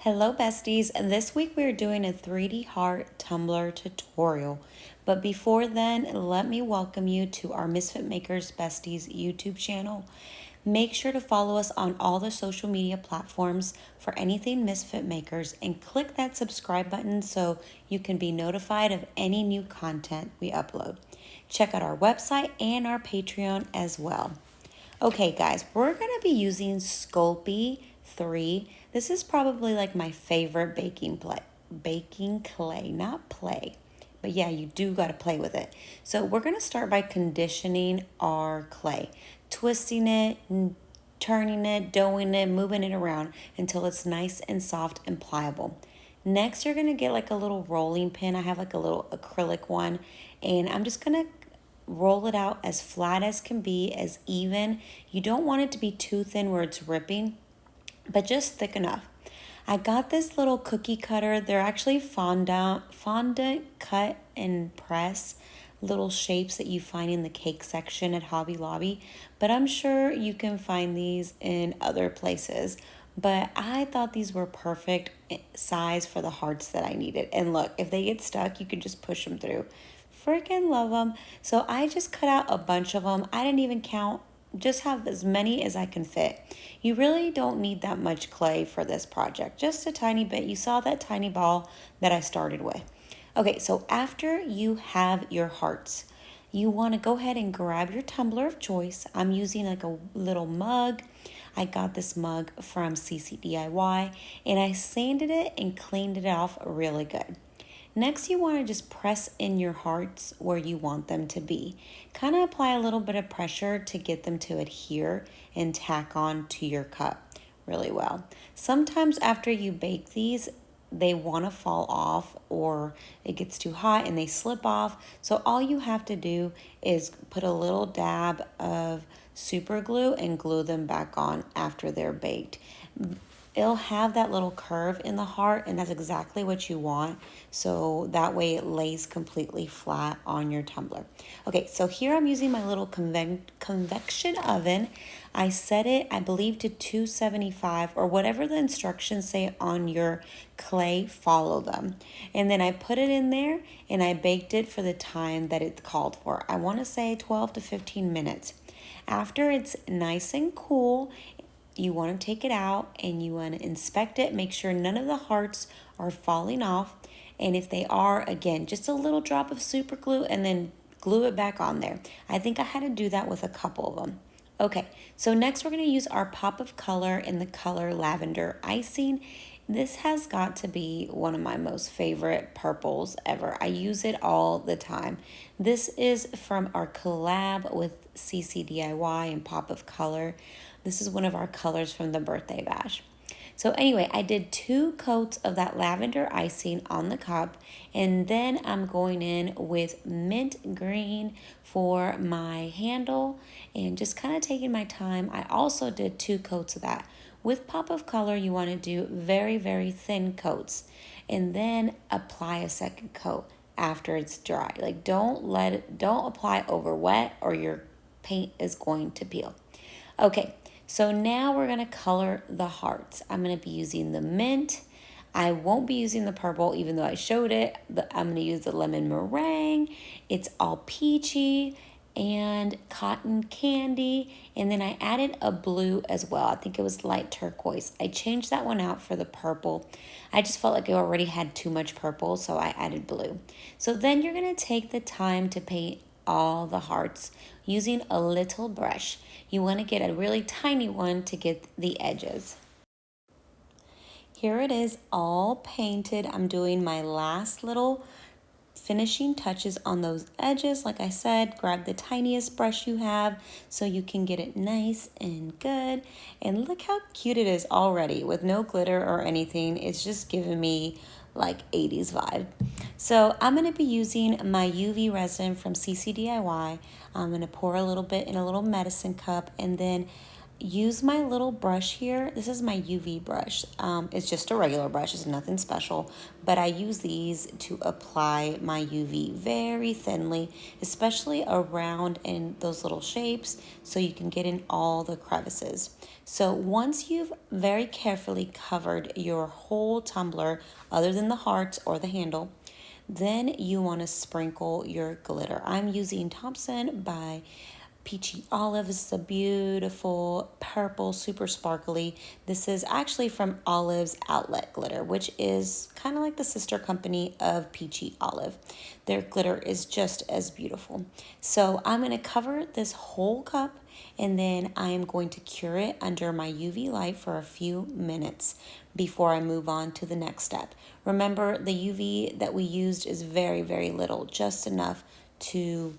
Hello besties, and this week we're doing a 3D heart tumbler tutorial. But before then, let me welcome you to our Misfit Makers Besties YouTube channel. Make sure to follow us on all the social media platforms for anything Misfit Makers and click that subscribe button so you can be notified of any new content we upload. Check out our website and our Patreon as well. Okay, guys, we're going to be using Sculpey III. This is probably like my favorite baking clay, not play. But yeah, you do got to play with it. So we're going to start by conditioning our clay, twisting it, turning it, doughing it, moving it around until it's nice and soft and pliable. Next, you're going to get like a little rolling pin. I have like a little acrylic one, and I'm just going to roll it out as flat as can be, as even. You don't want it to be too thin where it's ripping, but just thick enough. I got this little cookie cutter. They're actually fondant cut and press little shapes that you find in the cake section at Hobby Lobby, but I'm sure you can find these in other places. But I thought these were perfect size for the hearts that I needed. And look, if they get stuck, you can just push them through. Freaking love them. So I just cut out a bunch of them. I didn't even count, just have as many as I can fit. You really don't need that much clay for this project, just a tiny bit. You saw that tiny ball that I started with. Okay, so after you have your hearts, you want to go ahead and grab your tumbler of choice. I'm using like a little mug. I got this mug from CCDIY, and I sanded it and cleaned it off really good. Next, you want to just press in your hearts where you want them to be. Kind of apply a little bit of pressure to get them to adhere and tack on to your cup really well. Sometimes after you bake these, they want to fall off or it gets too hot and they slip off. So all you have to do is put a little dab of super glue and glue them back on after they're baked. It'll have that little curve in the heart, and that's exactly what you want. So that way it lays completely flat on your tumbler. Okay, so here I'm using my little convection oven. I set it, I believe, to 275 or whatever the instructions say on your clay, follow them. And then I put it in there and I baked it for the time that it's called for. I want to say 12 to 15 minutes. After it's nice and cool, you want to take it out and you want to inspect it, make sure none of the hearts are falling off. And if they are, again, just a little drop of super glue and then glue it back on there. I think I had to do that with a couple of them. Okay, so next we're going to use our pop of color in the color lavender icing. This has got to be one of my most favorite purples ever. I use it all the time. This is from our collab with CCDIY and Pop of Color. This is one of our colors from the birthday bash. So anyway, I did 2 coats of that lavender icing on the cup, and then I'm going in with mint green for my handle and just kind of taking my time. I also did 2 coats of that. With Pop of Color, you want to do very, very thin coats and then apply a second coat after it's dry. Like don't apply over wet or your paint is going to peel. Okay, so now we're going to color the hearts. I'm going to be using the mint. I won't be using the purple even though I showed it. I'm going to use the lemon meringue. It's all peachy and cotton candy. And then I added a blue as well. I think it was light turquoise. I changed that one out for the purple. I just felt like I already had too much purple, so I added blue. So then you're going to take the time to paint all the hearts using a little brush. You want to get a really tiny one to get the edges. Here it is all painted. I'm doing my last little finishing touches on those edges. Like I said, grab the tiniest brush you have so you can get it nice and good. And look how cute it is already with no glitter or anything. It's just giving me like 80s vibe. So I'm going to be using my UV resin from CCDIY. I'm going to pour a little bit in a little medicine cup, and then use my little brush here. This is my UV brush. It's just a regular brush, it's nothing special, but I use these to apply my UV very thinly, especially around in those little shapes so you can get in all the crevices. So once you've very carefully covered your whole tumbler, other than the hearts or the handle, then you want to sprinkle your glitter. I'm using Thompson by Peachy Olive. This is a beautiful purple, super sparkly. This is actually from Olive's Outlet Glitter, which is kind of like the sister company of Peachy Olive. Their glitter is just as beautiful. So I'm going to cover this whole cup, and then I am going to cure it under my UV light for a few minutes before I move on to the next step. Remember, the UV that we used is very, very little, just enough to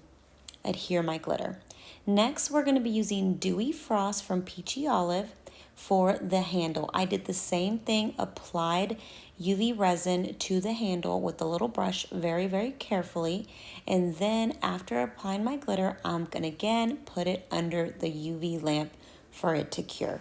adhere my glitter. Next, we're going to be using Dewy Frost from Peachy Olive for the handle. I did the same thing, applied UV resin to the handle with the little brush very, very carefully. And then after applying my glitter, I'm going to again put it under the UV lamp for it to cure.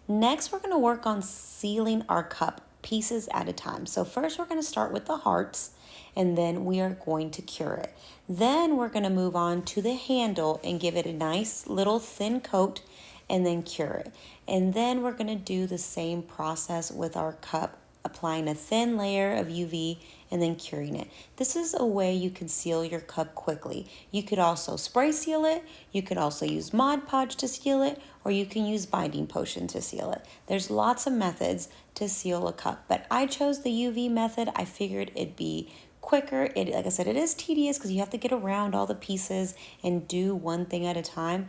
Next, we're going to work on sealing our cup pieces at a time. So first we're going to start with the hearts, and then we are going to cure it. Then we're going to move on to the handle and give it a nice little thin coat and then cure it. And then we're going to do the same process with our cup, applying a thin layer of UV and then curing it. This is a way you can seal your cup quickly. You could also spray seal it, you could also use Mod Podge to seal it, or you can use binding potion to seal it. There's lots of methods to seal a cup, but I chose the UV method. I figured it'd be quicker. Like I said, it is tedious because you have to get around all the pieces and do one thing at a time,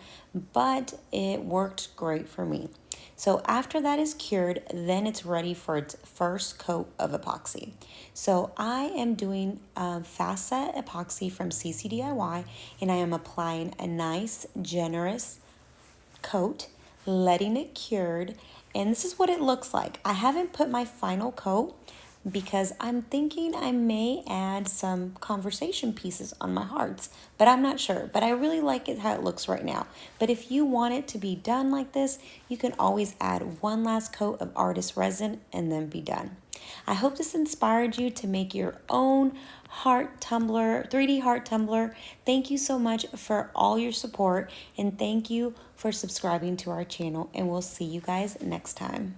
but it worked great for me. So after that is cured, then it's ready for its first coat of epoxy. So I am doing Fast Set Epoxy from CCDIY, and I am applying a nice, generous coat, letting it cured, and this is what it looks like. I haven't put my final coat because I'm thinking I may add some conversation pieces on my hearts, but I'm not sure. But I really like it how it looks right now. But if you want it to be done like this, you can always add one last coat of artist resin and then be done. I hope this inspired you to make your own heart tumbler, 3D heart tumbler. Thank you so much for all your support, and thank you for subscribing to our channel, and we'll see you guys next time.